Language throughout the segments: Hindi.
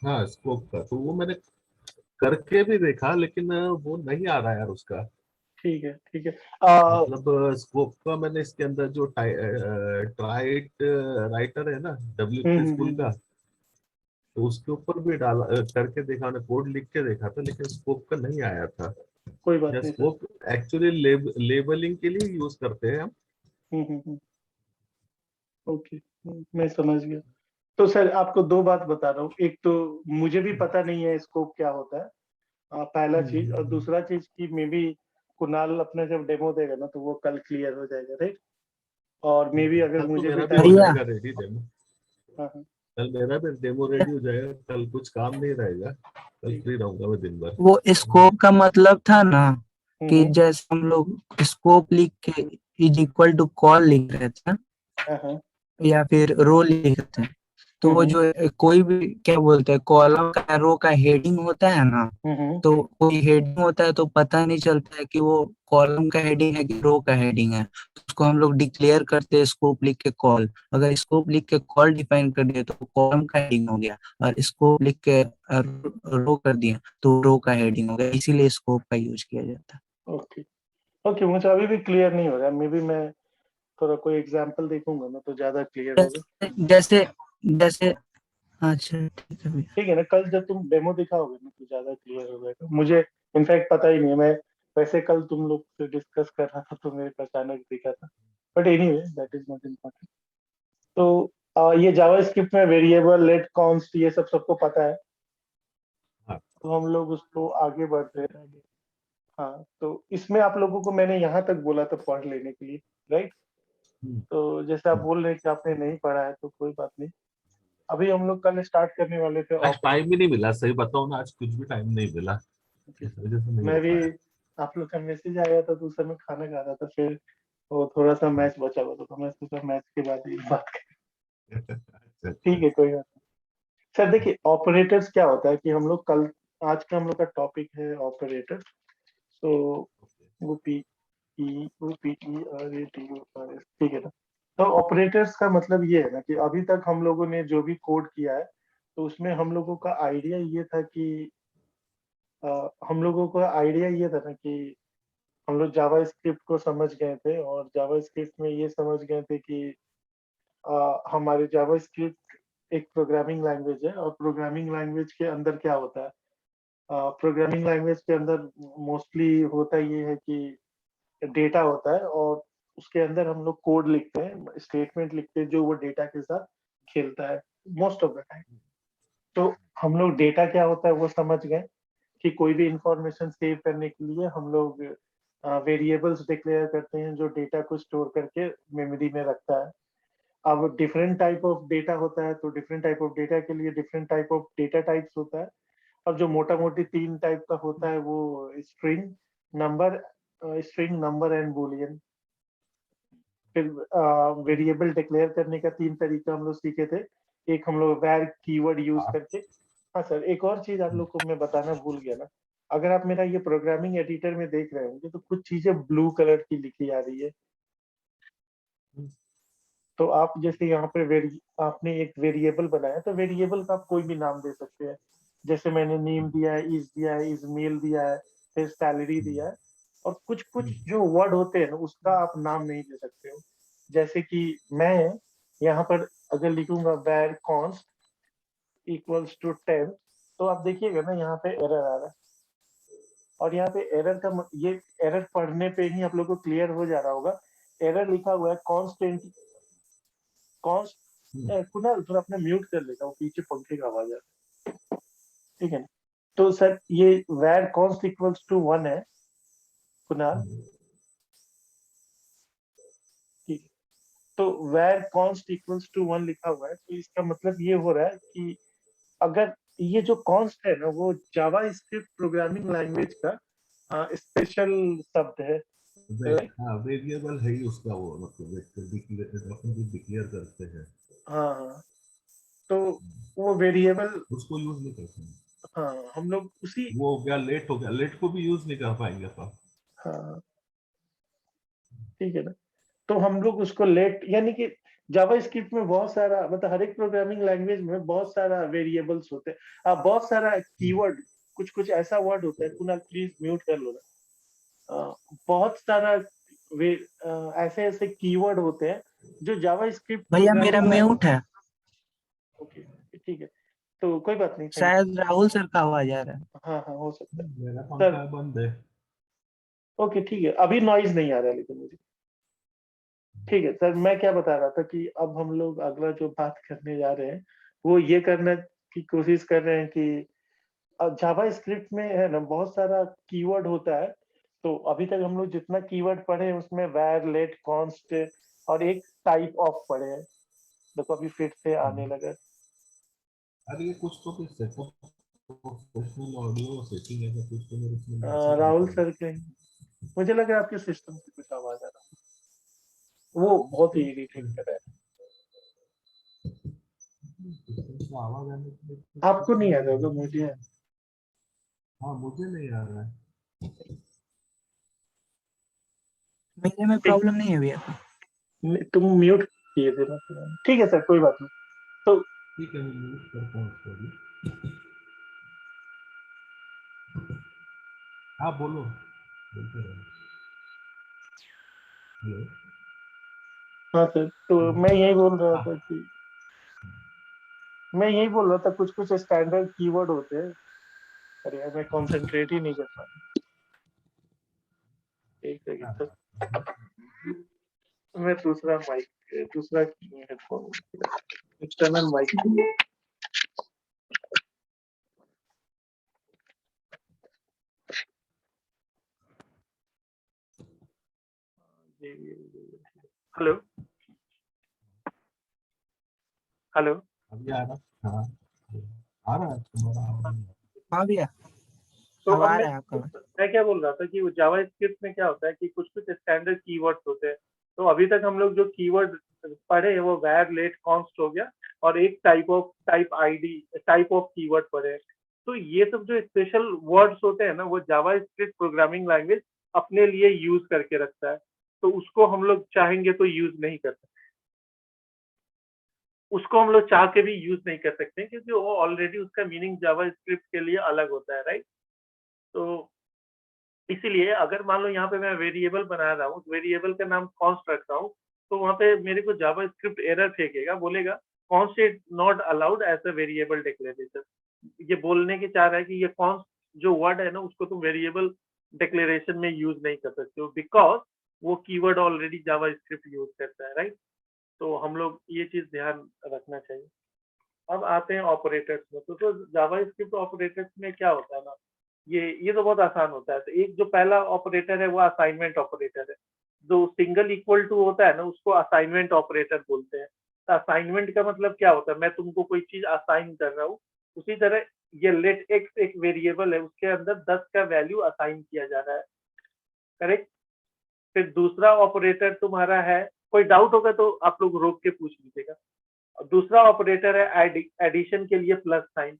हाँ स्कोप का तो वो मैंने करके भी देखा, लेकिन वो नहीं आ रहा यार उसका। ठीक है ठीक है। मतलब स्कोप का मैंने इसके अंदर जो ट्राइट राइटर है ना, WP स्कूल हम्म। का, तो उसके ऊपर भी डाला करके देखा मैंने, कोड लिख के देखा था, लेकिन स्कोप का नहीं आया था। कोई बात या नहीं सर। स्कोप एक्चुअली लेबलिंग के लिए यूज करते हैं हम। हम्म। ओके, मैं समझ गया। तो सर आपको दो बात बता रहा हूँ, एक तो मुझे भी पता नहीं है स्कोप क्या होता है, पहला चीज, और हम्म। दूसरा चीज कि मे बी कुणाल अपने जब डेमो देगा ना तो वो कल क्लियर हो जाएगा, राइट। और मे बी अगर कल तो मुझे भी मेरा भी हो टाइम। भैया जाएगा रेडी डेमो। हाँ हाँ। कल मेरा भी डेमो रेडी हो जाएगा, कल कुछ काम नहीं रहेगा, कल ठीक है। फ्री रहूंगा मैं दिन भर। वो स्कोप का मतलब था ना कि हम्म। जैसे हम लोग स्कोप लिख के इज इक्वल टू कॉल लिख रहे थे हाँ हाँ। या फिर रो लिख रहे थे, तो वो हम्म जो कोई भी क्या बोलते हैं कॉलम का रो का हेडिंग होता है ना, हम्म। तो कोई हेडिंग होता है तो पता नहीं चलता है कि वो कॉलम का हेडिंग है कि रो का हेडिंग है, तो उसको हम लोग डिक्लेयर करते हैं स्कोप लिख के कॉल। अगर स्कोप लिख के कॉल डिफाइन कर दिया तो कॉलम का हेडिंग हो गया, और स्कोप लिख के रो कर दिया तो रो का हेडिंग हो गया, इसीलिए स्कोप का यूज किया जाता है। ओके। ओके, मुझे अभी भी क्लियर नहीं हो रहा है, मे बी मैं थोड़ा कोई एग्जांपल देखूंगा ना तो ज्यादा क्लियर होगा। जैसे जैसे जैसे अच्छा ठीक है भैया। ठीक है ना, कल जब तुम डेमो दिखाओगे ना तो ज्यादा क्लियर हो जाएगा। मुझे इनफैक्ट पता ही नहीं है, मैं वैसे कल तुम लोग से डिस्कस कर रहा था तो मेरे को अचानक दिखा था। But anyway that is not important. तो ये जावास्क्रिप्ट में वेरिएबल लेट कॉन्स्ट ये सब सबको पता है, हाँ। तो हम लोग उसको आगे बढ़ते हैं। हाँ, तो इसमें आप लोगों को मैंने यहाँ तक बोला था पढ़ लेने के लिए, राइट। हम्म। तो जैसे आप बोल रहे हैं कि आपने नहीं पढ़ा है तो कोई बात नहीं। अभी हम लोग कल स्टार्ट करने वाले थे आज ऑपरेट। टाइम ही नहीं मिला, सही बताओ ना, आज कुछ भी टाइम नहीं मिला, इस वजह से नहीं हो मैं भी, पाया। आप लोग का मैसेज आया था तो उस समय खाना खा रहा था, फिर वो थोड़ा सा मैच बचा हुआ था तो मैं सोचा मैच के बाद ही बात करें। अच्छा अच्छा। ठीक है, कोई बात नहीं। सर देखिए, ऑपरेटर्स क्या होता है कि हम लोग कल, आज का हम लोग का टॉपिक है ऑपरेटर। तो वो P E O P E R A T O R S, ठीक है ना। तो ऑपरेटर्स का मतलब ये है ना कि अभी तक हम लोगों ने जो भी कोड किया है तो उसमें हम लोगों का आइडिया ये था कि हम लोगों का आइडिया ये था ना कि हम लोग जावा स्क्रिप्ट को समझ गए थे, और जावा स्क्रिप्ट में ये समझ गए थे कि हमारे जावा स्क्रिप्ट एक प्रोग्रामिंग लैंग्वेज है, और प्रोग्रामिंग लैंग्वेज के अंदर क्या होता है, प्रोग्रामिंग लैंग्वेज के अंदर मोस्टली होता ये है कि डेटा होता है, और उसके अंदर हम लोग कोड लिखते हैं, स्टेटमेंट लिखते हैं जो वो डेटा के साथ खेलता है मोस्ट ऑफ द टाइम। तो हम लोग डेटा क्या होता है वो समझ गए कि कोई भी इंफॉर्मेशन सेव करने के लिए हम लोग वेरिएबल्स डिक्लेयर करते हैं जो डेटा को स्टोर करके मेमोरी में रखता है। अब डिफरेंट टाइप ऑफ डेटा होता है, तो डिफरेंट टाइप ऑफ डेटा के लिए different type of data types होता है। और जो मोटा मोटी तीन टाइप का होता है वो string, number, string number and Boolean. फिर वेरिएबल डिक्लेयर करने का तीन तरीका हम लोग सीखे थे। एक हम लोग वैर कीवर्ड यूज हाँ। करके। हाँ सर, एक और चीज आप लोग को मैं बताना भूल गया ना, अगर आप मेरा ये प्रोग्रामिंग एडिटर में देख रहे होंगे तो कुछ चीजें ब्लू कलर की लिखी आ रही है। तो आप जैसे यहाँ पे आपने एक वेरिएबल बनाया, तो वेरिएबल का आप कोई भी नाम दे सकते हैं। जैसे मैंने नेम दिया है, इज दिया है, इज मेल दिया है, फिर सैलरी दिया है। और कुछ कुछ जो वर्ड होते हैं ना उसका आप नाम नहीं दे सकते हो। जैसे कि मैं यहाँ पर अगर लिखूंगा वैर कॉन्स्ट इक्वल्स टू 10, तो आप देखिएगा ना यहाँ पे एरर आ रहा है। और यहाँ पे एरर का ये एरर पढ़ने पे ही आप लोग को क्लियर हो जा रहा होगा। एरर लिखा हुआ है कॉन्स्टेंट कॉन्स्ट। कुणाल थोड़ा अपना म्यूट कर लेगा, वो पीछे पंखे का आवाज आ रहा है, ठीक है ना। तो सर ये वैर कॉन्स्ट इक्वल्स टू 1 है कुणाल, ठीक है। तो वैर कॉन्स्ट इक्वल्स टू 1 लिखा हुआ है, तो इसका मतलब ये हो रहा है कि अगर ये जो कॉन्स्ट है ना वो जावा स्क्रिप्ट प्रोग्रामिंग लैंग्वेज का स्पेशल शब्द है, राइट। हाँ वेरिएबल है ही उसका, वो मतलब एक डिक्लेयर, अपन जो डिक्लेयर करते हैं हाँ हाँ। तो वो वेरिएबल, उसको यूज नहीं करते हैं। हाँ हम लोग उसी, वो हो गया लेट, हो गया लेट को भी यूज नहीं कर पाएंगे अपन। हाँ ठीक है ना। तो हम लोग उसको लेट यानी कि जावा स्क्रिप्ट में बहुत सारा, मतलब हर एक प्रोग्रामिंग लैंग्वेज में बहुत सारा वेरिएबल्स होते हैं, बहुत सारा कीवर्ड, कुछ कुछ ऐसा वर्ड होता है, कुणाल प्लीज म्यूट कर लो ना। बहुत सारा ऐसे ऐसे कीवर्ड होते हैं जो जावा स्क्रिप्ट भैया मेरा प्रोग्रामिंग लैंग्वेज। म्यूट है, ओके ठीक है, तो कोई बात नहीं, थैंक शायद राहुल सर का आवाज आ रहा है। यू। हाँ हाँ, हो सकता है मेरा सर। पंखा बंद है। ओके ठीक है, अभी नॉइज नहीं आ रहा है लेकिन मुझे। ठीक है सर, मैं क्या बता रहा था कि अब हम लोग अगला जो बात करने जा रहे हैं वो ये करने की कोशिश कर रहे हैं कि जावा स्क्रिप्ट में है ना बहुत सारा कीवर्ड होता है। तो अभी तक हम लोग जितना कीवर्ड पढ़े हैं उसमें वैर, लेट, कॉन्स्ट और एक टाइप ऑफ पढ़े हैं। देखो अभी फिर से आने लगा। अरे ये कुछ तो कुछ सेटअप प्रोफेशनल ऑडियो सेटिंग ऐसा कुछ तो मेरे इसमें मैसेज राहुल आता है। सर के, मुझे लग रहा है आपके सिस्टम से कुछ आवाज आ रहा है, वो बहुत ही इरिटेट कर रहा है। सिस्टम से आवाज आने के लिए आपको कुछ नहीं आ मेरे रहा होगा, हेडफोन मुझे में। है। हाँ मुझे नहीं आ रहा है। मेरे में ठीक, प्रॉब्लम नहीं है भैया। तुम म्यूट किए थे ना फिर। ठीक है सर, कोई बात नहीं। तो ठीक है मैं म्यूट करता हूँ उसको अभी। हाँ बोलो, बोलते रहो। हेलो। हाँ सर, तो मैं यही बोल रहा हाँ था कि मैं यही बोल रहा था कुछ कुछ स्टैंडर्ड कीवर्ड होते हैं। अरे यार, मैं कंसंट्रेट ही नहीं कर पा रहा, एक सेकंड सर। मैं दूसरा माइक, दूसरा headphone, external mic. Hello hello. अभी आ रहा। हाँ आ रहा है तुम्हारा आवाज नहीं आ हाँ भैया, तो अब अब आ मैं रहा है आपका आवाज। मैं क्या बोल रहा था कि वो जावा स्क्रिप्ट में क्या होता है कि कुछ कुछ स्टैंडर्ड कीवर्ड्स होते हैं। तो अभी तक हम लोग जो कीवर्ड पढ़े हैं वो वैर, लेट, कॉन्स्ट हो गया, और एक type ID, type of keyword पढ़े हैं। तो ये सब जो स्पेशल वर्ड्स होते हैं ना, वो जावा स्क्रिप्ट प्रोग्रामिंग लैंग्वेज अपने लिए यूज करके रखता है। तो उसको हम लोग चाहेंगे तो यूज नहीं कर सकते, उसको हम लोग चाह के भी यूज नहीं कर सकते, क्योंकि वो ऑलरेडी उसका मीनिंग जावा स्क्रिप्ट के लिए अलग होता है, राइट। तो इसीलिए अगर मान लो यहाँ पे मैं वेरिएबल बना रहा हूँ, वेरिएबल का नाम कॉन्स्ट रख रहा हूँ, तो वहाँ पे मेरे को जावा स्क्रिप्ट एरर फेंकेगा, बोलेगा const is not allowed as a variable declaration. ये बोलने की चाह रहा है कि ये कॉन्स्ट जो वर्ड है ना, उसको तुम वेरिएबल डिक्लेरेशन में यूज नहीं कर सकते हो, बिकॉज वो कीवर्ड ऑलरेडी जावा स्क्रिप्ट यूज करता है, राइट। तो हम लोग ये चीज ध्यान रखना चाहिए। अब आते हैं ऑपरेटर्स में। तो जावा स्क्रिप्ट ऑपरेटर्स में क्या होता है ना, ये तो बहुत आसान होता है। तो एक जो पहला ऑपरेटर है वो असाइनमेंट ऑपरेटर है। जो सिंगल इक्वल टू होता है ना, उसको असाइनमेंट ऑपरेटर बोलते हैं। तो असाइनमेंट का मतलब क्या होता है, मैं तुमको कोई चीज असाइन कर रहा हूँ। उसी तरह ये लेट एक्स एक वेरिएबल है, उसके अंदर 10 का वैल्यू असाइन किया जा रहा है, करेक्ट। फिर दूसरा ऑपरेटर तुम्हारा है, कोई डाउट होगा तो आप लोग रोक के पूछ लीजिएगा। दूसरा ऑपरेटर है एडिशन के लिए प्लस साइन,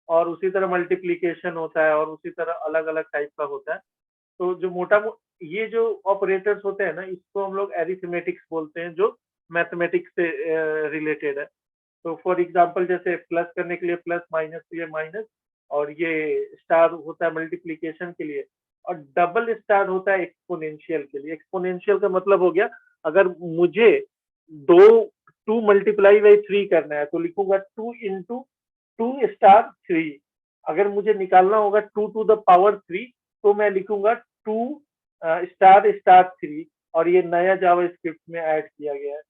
और उसी तरह मल्टीप्लीकेशन होता है, और उसी तरह अलग अलग टाइप का होता है। तो जो ये जो ऑपरेटर्स होते हैं ना, इसको हम लोग एरिथमेटिक्स बोलते हैं, जो मैथमेटिक्स से रिलेटेड है। तो फॉर एग्जांपल जैसे प्लस करने के लिए प्लस, माइनस के लिए माइनस, और ये स्टार होता है मल्टीप्लीकेशन के लिए, और डबल स्टार होता है एक्सपोनेंशियल के लिए। एक्सपोनेंशियल का मतलब हो गया, अगर मुझे दो 2 × 3 करना है तो लिखूंगा 2 × 2 स्टार 3। अगर मुझे निकालना होगा 2 to the power 3, तो मैं लिखूंगा 2 स्टार 3, और ये नया जावा स्क्रिप्ट में ऐड किया गया है।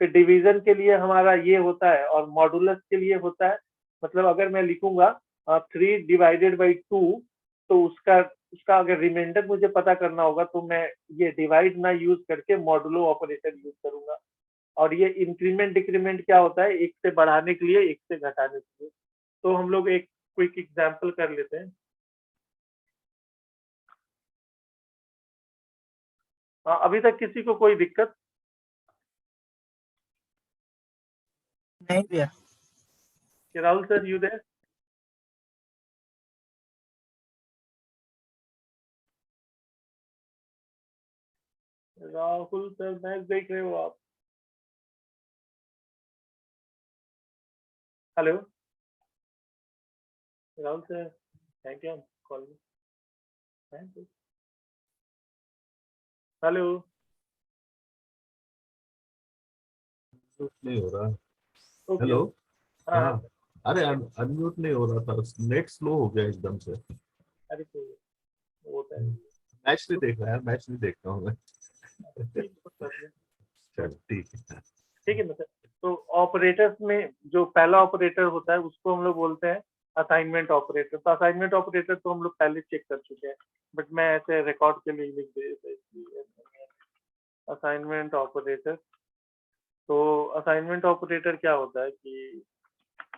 फिर डिवीजन के लिए हमारा ये होता है, और मॉडुलस के लिए होता है। मतलब अगर मैं लिखूंगा 3 ÷ 2, तो उसका उसका अगर रिमाइंडर मुझे पता करना होगा तो मैं ये डिवाइड ना यूज करके मॉडुलो ऑपरेटर यूज करूंगा। और ये इंक्रीमेंट डिक्रीमेंट क्या होता है, एक से बढ़ाने के लिए, एक से घटाने के लिए। तो हम लोग एक क्विक एग्जांपल कर लेते हैं। अभी तक किसी को कोई दिक्कत? नहीं भैया। Rahul sir, you there? Rahul sir, match देख रहे हो आप? Hello Rahul sir, thank you call. Thank you. Hello नहीं हो रहा। ओके। हेलो। हाँ हाँ, हाँ। अरे अनम्यूट नहीं हो रहा था, नेट स्लो हो गया एकदम से। अरे कोई वो होता है। मैच नहीं देख रहा यार, मैच नहीं देखता हूँ मैं। ठीक है, चल ठीक है। ठीक है ना सर। तो ऑपरेटर्स में जो पहला ऑपरेटर होता है उसको हम लोग बोलते हैं असाइनमेंट ऑपरेटर। तो असाइनमेंट ऑपरेटर तो हम लोग पहले चेक कर चुके हैं, बट मैं ऐसे रिकॉर्ड के लिए लिख दे असाइनमेंट ऑपरेटर। तो असाइनमेंट ऑपरेटर क्या होता है कि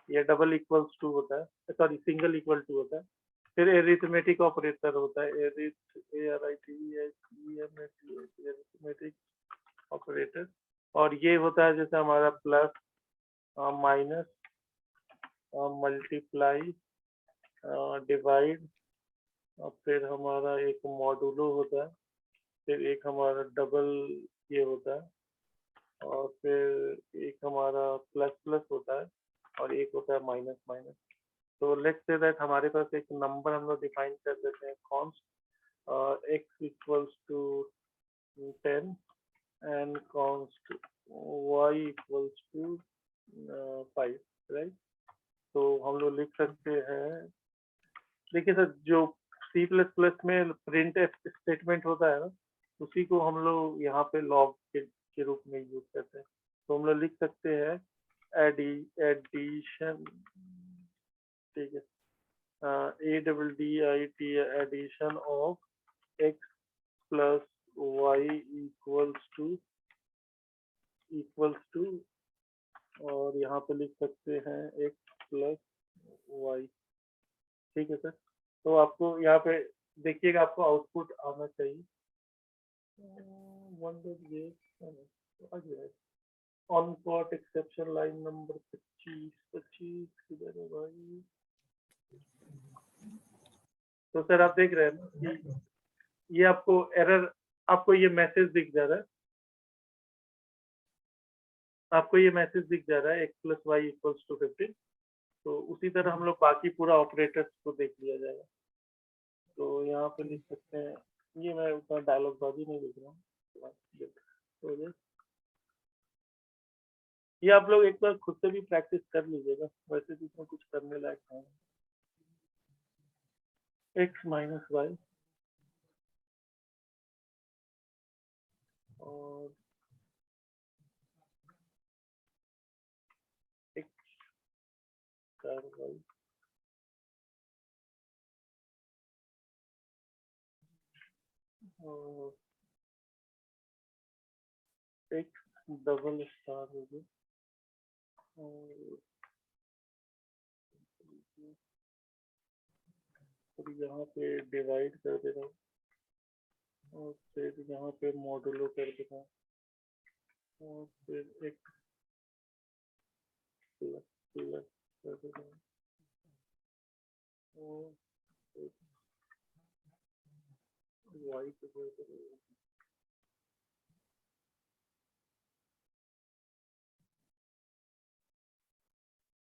ये डबल इक्वल्स टू होता है, सॉरी सिंगल इक्वल टू होता है। फिर एरिथमेटिक ऑपरेटर होता है, एरिथमेटिक ऑपरेटर। और ये होता है जैसे हमारा प्लस, माइनस, मल्टीप्लाई, डिवाइड, और फिर हमारा एक मॉडुलो होता है, फिर एक हमारा डबल ये होता है, और फिर एक हमारा प्लस प्लस होता है, और एक होता है माइनस माइनस। तो लेट्स से दैट हमारे पास एक नंबर हम लोग डिफाइन कर देते हैं, const x equals to 10 and const y equals to 5, right. तो हम लोग लिख सकते हैं, देखिए सर, जो सी प्लस प्लस में प्रिंट स्टेटमेंट होता है ना, उसी को हम लोग यहाँ पे लॉग के रूप में यूज करते हैं। तो हम लोग लिख सकते हैं एडिशन, ठीक है, ADDIT addition of x plus y equals to, और यहाँ पे लिख सकते हैं x प्लस y। ठीक है सर। तो आपको यहाँ पे देखिएगा, आपको आउटपुट आना चाहिए। On caught exception line number 25 किधर है भाई। तो सर आप देख रहे हैं ना कि ये आपको एरर, आपको ये मैसेज दिख जा रहा है, आपको ये मैसेज दिख जा रहा है x plus Y equals to 15। तो उसी तरह हम लोग बाकी पूरा ऑपरेटर्स को देख लिया जाएगा। तो यहाँ पे लिख सकते हैं, ये मैं उतना डायलॉग बाजी नहीं लिख रहा हूँ, तो ये आप लोग एक बार खुद से भी प्रैक्टिस कर लीजिएगा, वैसे तो इसमें कुछ करने लायक है। x माइनस वाई और x स्क्वायर वाई और x डबल स्टार हो गया, और यहाँ पे डिवाइड कर दे रहा हूँ, और फिर यहाँ पे मॉडुलो कर दे रहा हूँ, और फिर x प्लस प्लस कर दे रहा हूँ, और y को कर दे रहा हूँ।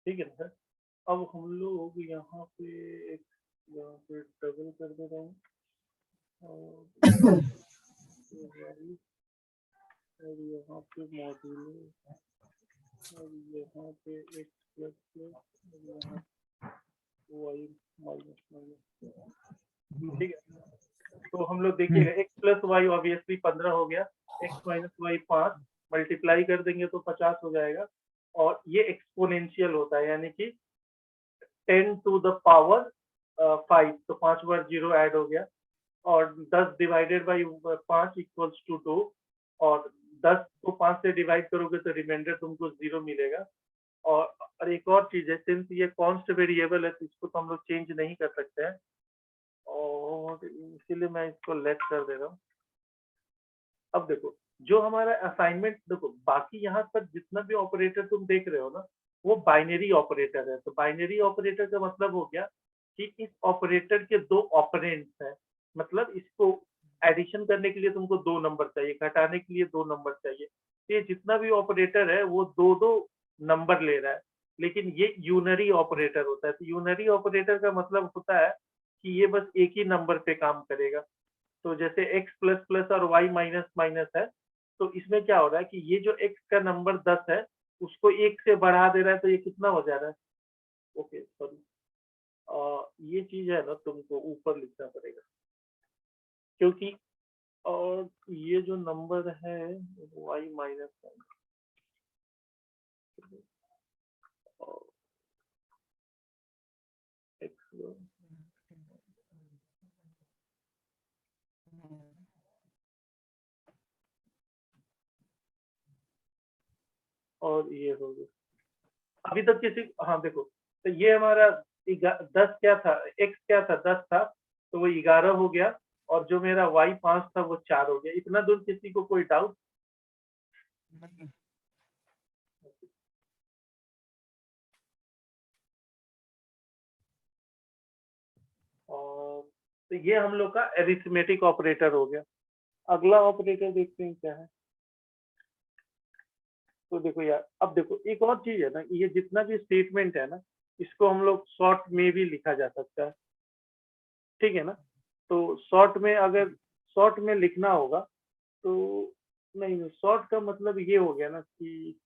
ठीक है ना सर। अब हम लोग यहाँ पे एक, यहाँ पे डबल कर दे रहा हूँ, और यहाँ पे मॉड्यूलो, और यहाँ पे x प्लस प्लस, और यहाँ y माइनस माइनस। ठीक है। तो हम लोग देखिएगा x प्लस वाई ऑब्वियसली 15 हो गया, x माइनस वाई 5, मल्टीप्लाई कर देंगे तो 50 हो जाएगा। और ये एक्सपोनेंशियल होता है, यानी कि 10 टू द पावर 5, तो 5 बार 0 ऐड हो गया, और 10 डिवाइडेड बाई 5 इक्वल्स टू 2, और 10 को 5 से डिवाइड करोगे तो रिमाइंडर तुमको 0 मिलेगा। और एक और चीज है, सिंस ये कॉन्स्ट वेरिएबल है तो इसको तो हम लोग चेंज नहीं कर सकते हैं, और इसीलिए मैं इसको लेट कर दे रहा हूँ। अब देखो, जो हमारा असाइनमेंट, देखो बाकी यहाँ पर जितना भी ऑपरेटर तुम देख रहे हो ना, वो बाइनरी ऑपरेटर है। तो बाइनरी ऑपरेटर का मतलब हो गया कि इस ऑपरेटर के दो ऑपरेंड्स हैं, मतलब इसको एडिशन करने के लिए तुमको 2 नंबर चाहिए, घटाने के लिए 2 नंबर चाहिए। ये जितना भी ऑपरेटर है वो 2 नंबर ले रहा है। लेकिन ये यूनरी ऑपरेटर होता है। तो यूनरी ऑपरेटर का मतलब होता है कि ये बस एक ही नंबर पे काम करेगा। तो जैसे x प्लस प्लस और y माइनस माइनस है, तो इसमें क्या हो रहा है कि ये जो x का नंबर 10 है उसको 1 से बढ़ा दे रहा है, तो ये कितना हो जा रहा है? ओके सॉरी, ये चीज है ना, तुमको ऊपर लिखना पड़ेगा, क्योंकि और ये जो नंबर है y माइनस x, और ये हो गया अभी तक किसी, हाँ देखो, तो ये हमारा 10 क्या था, x क्या था, 10 था, तो वो 11 हो गया, और जो मेरा y 5 था वो 4 हो गया। इतना दूर किसी को कोई डाउट? और तो ये हम लोग का अरिथमेटिक ऑपरेटर हो गया। अगला ऑपरेटर देखते हैं क्या है। तो देखो यार, अब देखो एक और चीज है ना, ये जितना भी स्टेटमेंट है ना, इसको हम लोग शॉर्ट में भी लिखा जा सकता है, ठीक है ना। तो शॉर्ट में, अगर शॉर्ट में लिखना होगा तो नहीं, शॉर्ट का मतलब ये हो गया ना कि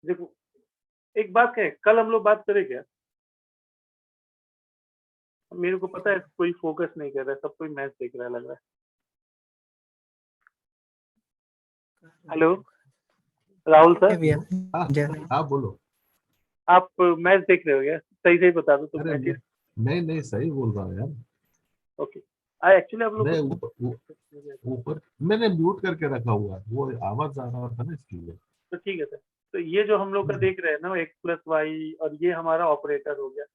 देखो, एक बात है, कल हम लोग बात करें क्या? मेरे को पता है कोई फोकस नहीं कर रहा है, सब कोई मैच देख रहा है लग रहा है। हेलो राहुल सर, हाँ बोलो। आप मैच देख रहे हो क्या? सही सही बता दो तुम। अरे मैच नहीं नहीं, सही बोल रहा हूँ यार। ओके, आई एक्चुअली आप लोग मैं को ऊपर मैंने म्यूट करके रखा हुआ है, वो आवाज आ रहा था ना इसलिए। तो ठीक है सर। तो ये जो हम लोग का देख रहे हैं ना, एक्स प्लस वाई, और ये हमारा ऑपरेटर हो गया।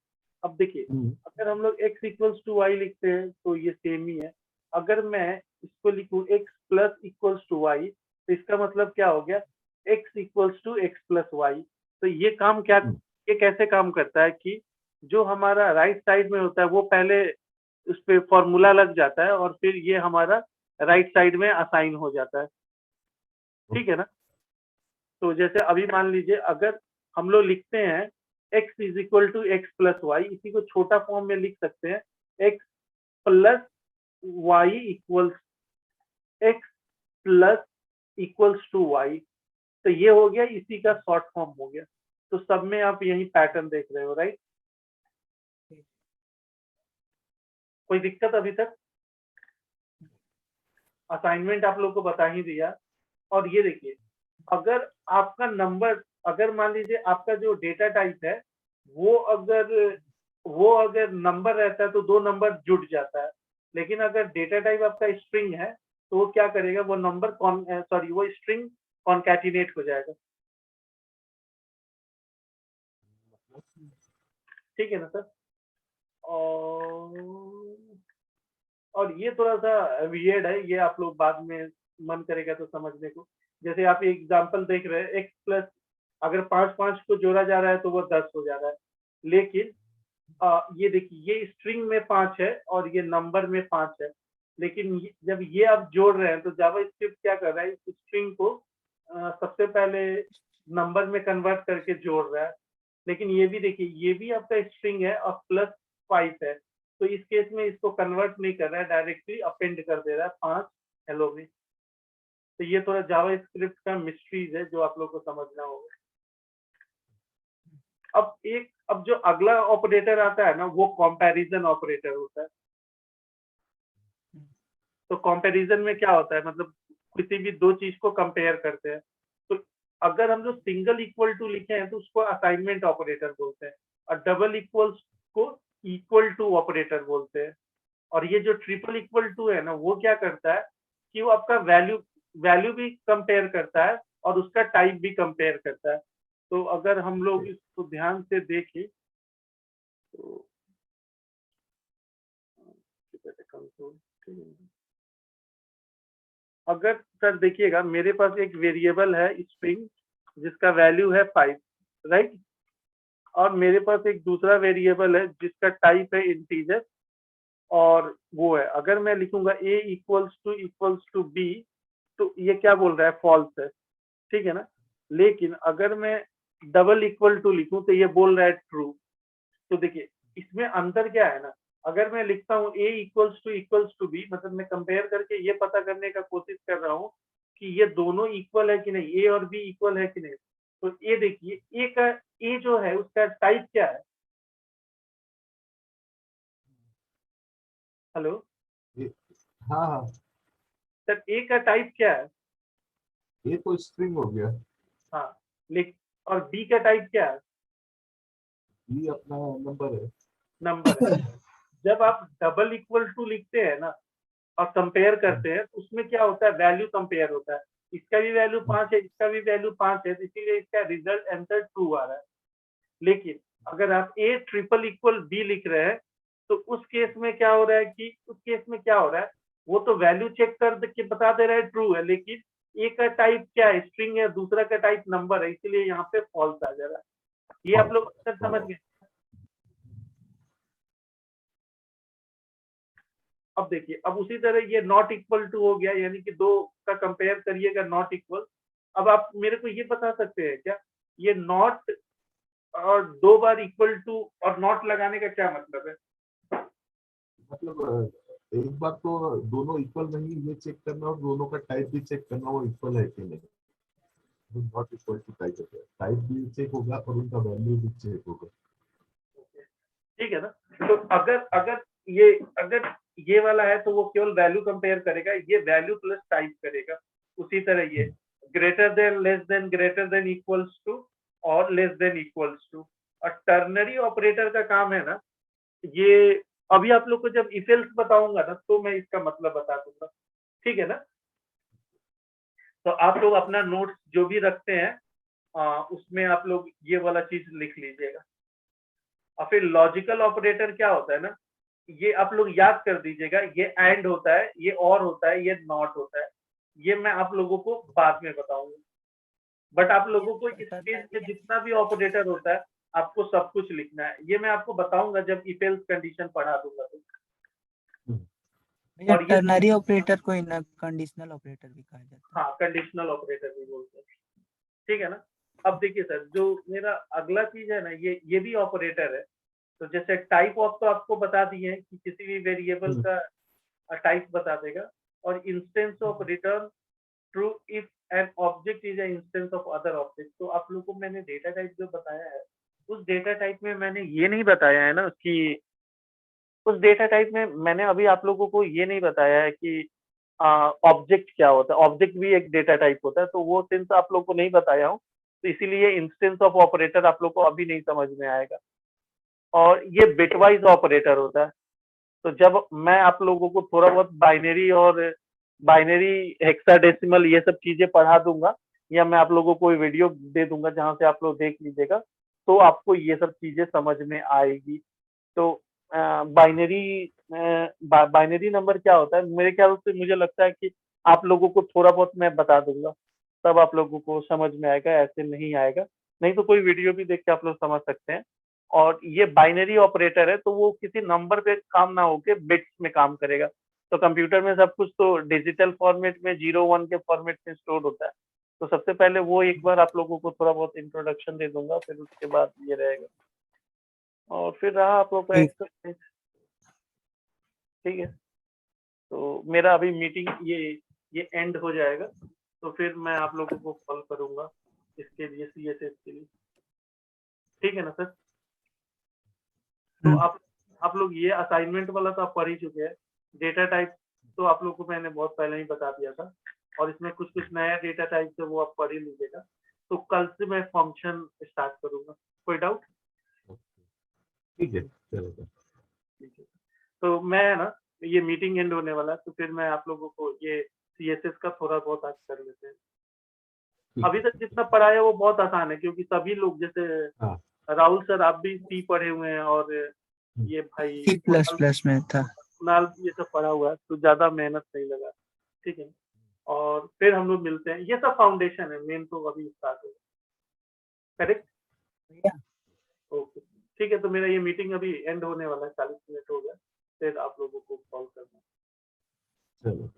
अब देखिए, अगर हम लोग x इक्वल्स टू वाई लिखते हैं तो ये सेम ही है। अगर मैं इसको लिखूं x plus equals to Y, तो इसका मतलब क्या हो गया, x equals to X plus Y. तो ये काम क्या, ये कैसे काम करता है कि जो हमारा राइट साइड में होता है वो पहले उस पर फॉर्मूला लग जाता है, और फिर ये हमारा राइट साइड में असाइन हो जाता है, ठीक है ना। तो जैसे अभी मान लीजिए, अगर हम लोग लिखते हैं x is equal to X plus Y, इसी को छोटा फॉर्म में लिख सकते हैं x plus Y equals to Y. तो ये हो गया, इसी का शॉर्ट फॉर्म हो गया। तो सब में आप यही पैटर्न देख रहे हो, राइट? कोई दिक्कत अभी तक? असाइनमेंट आप लोग को बता ही दिया। और ये देखिए, अगर आपका नंबर, अगर मान लीजिए आपका जो डेटा टाइप है वो अगर नंबर रहता है तो दो नंबर जुड़ जाता है। लेकिन अगर डेटा टाइप आपका स्ट्रिंग है तो वो क्या करेगा, वो नंबर वो स्ट्रिंग कॉन्कैटिनेट हो जाएगा, ठीक है ना सर। और ये थोड़ा सा वियर्ड है, ये आप लोग बाद में मन करेगा तो समझने को। जैसे आप एग्जांपल देख रहे हैं, एक्स प्लस, अगर 5 को जोड़ा जा रहा है तो वो 10 हो जा रहा है। लेकिन ये देखिए, ये स्ट्रिंग में 5 है और ये नंबर में 5 है। लेकिन जब ये आप जोड़ रहे हैं तो जावा स्क्रिप्ट क्या कर रहा है, इस स्ट्रिंग को सबसे पहले नंबर में कन्वर्ट करके जोड़ रहा है। लेकिन ये भी देखिए, ये भी आपका स्ट्रिंग है और प्लस 5 है, तो इस केस में इसको कन्वर्ट नहीं कर रहा है, डायरेक्टली अपेंड कर दे रहा है 5 हेलो में। तो ये थोड़ा जावा स्क्रिप्ट का मिस्ट्रीज है जो आप लोग को समझना होगा। अब जो अगला ऑपरेटर आता है ना, वो कंपैरिजन ऑपरेटर होता है। तो कंपैरिजन में क्या होता है, मतलब किसी भी दो चीज को कंपेयर करते हैं। तो अगर हम लोग सिंगल इक्वल टू लिखे हैं तो उसको असाइनमेंट ऑपरेटर बोलते हैं, और डबल इक्वल्स को इक्वल टू ऑपरेटर बोलते हैं। और ये जो ट्रिपल इक्वल टू है ना, वो क्या करता है कि वो आपका वैल्यू भी कंपेयर करता है और उसका टाइप भी कंपेयर करता है। तो अगर हम लोग इसको ध्यान से देखें तो अगर सर देखिएगा, मेरे पास एक वेरिएबल है स्ट्रिंग जिसका वैल्यू है 5, राइट। और मेरे पास एक दूसरा वेरिएबल है जिसका टाइप है इंटीजर, और वो है, अगर मैं लिखूंगा a इक्वल्स टू b, तो ये क्या बोल रहा है, फॉल्स है, ठीक है ना। लेकिन अगर मैं डबल इक्वल टू लिखूं तो ये बोल रहा है ट्रू। तो देखिए इसमें अंतर क्या है ना, अगर मैं लिखता हूँ a इक्वल्स टू b, मतलब मैं कंपेयर करके ये पता करने का कोशिश कर रहा हूँ कि ये दोनों इक्वल है कि नहीं, a और b इक्वल है कि नहीं। तो ये देखिए a जो है उसका टाइप क्या है, हेलो हाँ हाँ, सर a का टाइप क्या है? ये तो स्ट्रिंग हो गया। हाँ लिख, और b का टाइप क्या है? ये अपना नंबर है। नंबर है। जब आप डबल इक्वल टू लिखते हैं ना और कंपेयर करते हैं तो उसमें क्या होता है, वैल्यू कंपेयर होता है, इसका भी वैल्यू 5 है, इसका भी वैल्यू 5 है, तो इसीलिए इसका रिजल्ट आंसर ट्रू आ रहा है। लेकिन अगर आप a ट्रिपल इक्वल b लिख रहे हैं तो उस केस में क्या हो रहा है कि वो तो वैल्यू चेक कर के बता दे रहा है ट्रू है, लेकिन a का टाइप क्या है, स्ट्रिंग है, दूसरा का टाइप नंबर है, इसीलिए यहाँ पे फॉल्स आ जा रहा है। ये आप लोग अक्सर समझ गए। अब देखिए, अब उसी तरह ये नॉट इक्वल टू हो गया, यानी कि दो का कंपेयर करिएगा नॉट इक्वल। अब आप मेरे को ये बता सकते हैं क्या, ये नॉट और दो बार इक्वल टू और नॉट लगाने का क्या मतलब है? मतलब एक बार तो दोनों इक्वल नहीं ये चेक करना, और दोनों का टाइप भी चेक करना वो इक्वल है कि नहीं। नॉट इक्वल टू टाइप भी चेक होगा और उनका वैल्यू भी चेक होगा। ठीक है ना। तो अगर ये वाला है तो वो केवल वैल्यू कंपेयर करेगा, ये वैल्यू प्लस टाइप करेगा। उसी तरह ये greater than, less than, greater than equals to और लेस देन इक्वल्स टू। और टर्नरी ऑपरेटर का काम है ना, ये अभी आप लोग को जब इफ एल्स बताऊंगा ना तो मैं इसका मतलब बता दूंगा, ठीक है ना। तो आप लोग अपना नोट्स जो भी रखते हैं उसमें आप लोग ये वाला चीज लिख लीजिएगा। और फिर लॉजिकल ऑपरेटर क्या होता है ना, ये आप लोग याद कर दीजिएगा, ये एंड होता है, ये और होता है, ये नॉट होता है। ये मैं आप लोगों को बाद में बताऊंगा, बट आप लोगों को इस पेज में जितना भी ऑपरेटर होता है आपको सब कुछ लिखना है। ये मैं आपको बताऊंगा जब इफ एल्स कंडीशन पढ़ा दूंगा तो। भैया और ये टर्नरी ऑपरेटर को इन कंडीशनल ऑपरेटर भी कहा जाता है। हाँ, कंडीशनल ऑपरेटर भी बोलते हैं, ठीक है ना। अब देखिए सर, जो मेरा अगला चीज है ना, ये भी ऑपरेटर है। तो जैसे टाइप ऑफ तो आपको बता दिए हैं कि किसी भी वेरिएबल का टाइप बता देगा। और instance of return true if an object is an instance of other object. तो आप लोगों को मैंने डेटा टाइप जो बताया है, उस डेटा टाइप में मैंने ये नहीं बताया है ना कि उस डेटा टाइप में मैंने अभी आप लोगों को ये नहीं बताया है कि ऑब्जेक्ट क्या होता है। ऑब्जेक्ट भी एक डेटा टाइप होता है, तो वो सेंस आप लोग को नहीं बताया हूँ, तो इसीलिए इंस्टेंस ऑफ ऑपरेटर आप लोग को अभी नहीं समझ में आएगा। और ये बिटवाइज ऑपरेटर होता है। तो जब मैं आप लोगों को थोड़ा बहुत बाइनरी हेक्साडेसिमल ये सब चीजें पढ़ा दूंगा, या मैं आप लोगों को वीडियो दे दूंगा जहां से आप लोग देख लीजिएगा, तो आपको ये सब चीजें समझ में आएगी। तो बाइनरी नंबर क्या होता है, मेरे ख्याल से मुझे लगता है कि आप लोगों को थोड़ा बहुत मैं बता दूंगा, तब आप लोगों को समझ में आएगा, ऐसे नहीं आएगा। नहीं तो कोई वीडियो भी देख के आप लोग समझ सकते हैं। और ये बाइनरी ऑपरेटर है, तो वो किसी नंबर पे काम ना होके बिट्स में काम करेगा। तो कंप्यूटर में सब कुछ तो डिजिटल फॉर्मेट में 0-1 के फॉर्मेट में स्टोर होता है। तो सबसे पहले वो एक बार आप लोगों को थोड़ा बहुत इंट्रोडक्शन दे दूंगा, फिर उसके बाद ये रहेगा। और फिर रहा आप लोग का एक्सरसाइज, ठीक है। तो मेरा अभी मीटिंग ये एंड हो जाएगा, तो फिर मैं आप लोगों को कॉल करूंगा इसके लिए, सीएसएस के लिए, ठीक है ना सर। तो आप लोग ये असाइनमेंट वाला तो आप पढ़ ही चुके हैं। डेटा टाइप तो आप लोग को मैंने बहुत पहले ही बता दिया था, और इसमें कुछ कुछ नया डेटा टाइप है वो आप पढ़ ही लीजिएगा। तो कल से मैं फंक्शन स्टार्ट करूंगा, कोई डाउट? ठीक है, चलेगा। ठीक है, तो मैं ना, ये मीटिंग एंड होने वाला है, तो फिर मैं आप लोगों को ये सीएसएस का थोड़ा बहुत आज कर लेते हैं। अभी तक जितना पढ़ा है वो बहुत आसान है, क्योंकि सभी लोग जैसे राहुल सर आप भी सी पढ़े हुए हैं, और ये भाई C++ में था, कुणाल ये सब पढ़ा हुआ है, तो ज्यादा मेहनत नहीं लगा, ठीक है। और फिर हम लोग मिलते हैं, ये सब फाउंडेशन है, मेन तो अभी स्टार्ट होगा, करेक्ट? ओके, ठीक है। तो मेरा ये मीटिंग अभी एंड होने वाला है, 40 मिनट हो गया, फिर आप लोगों को कॉल करना। चलो।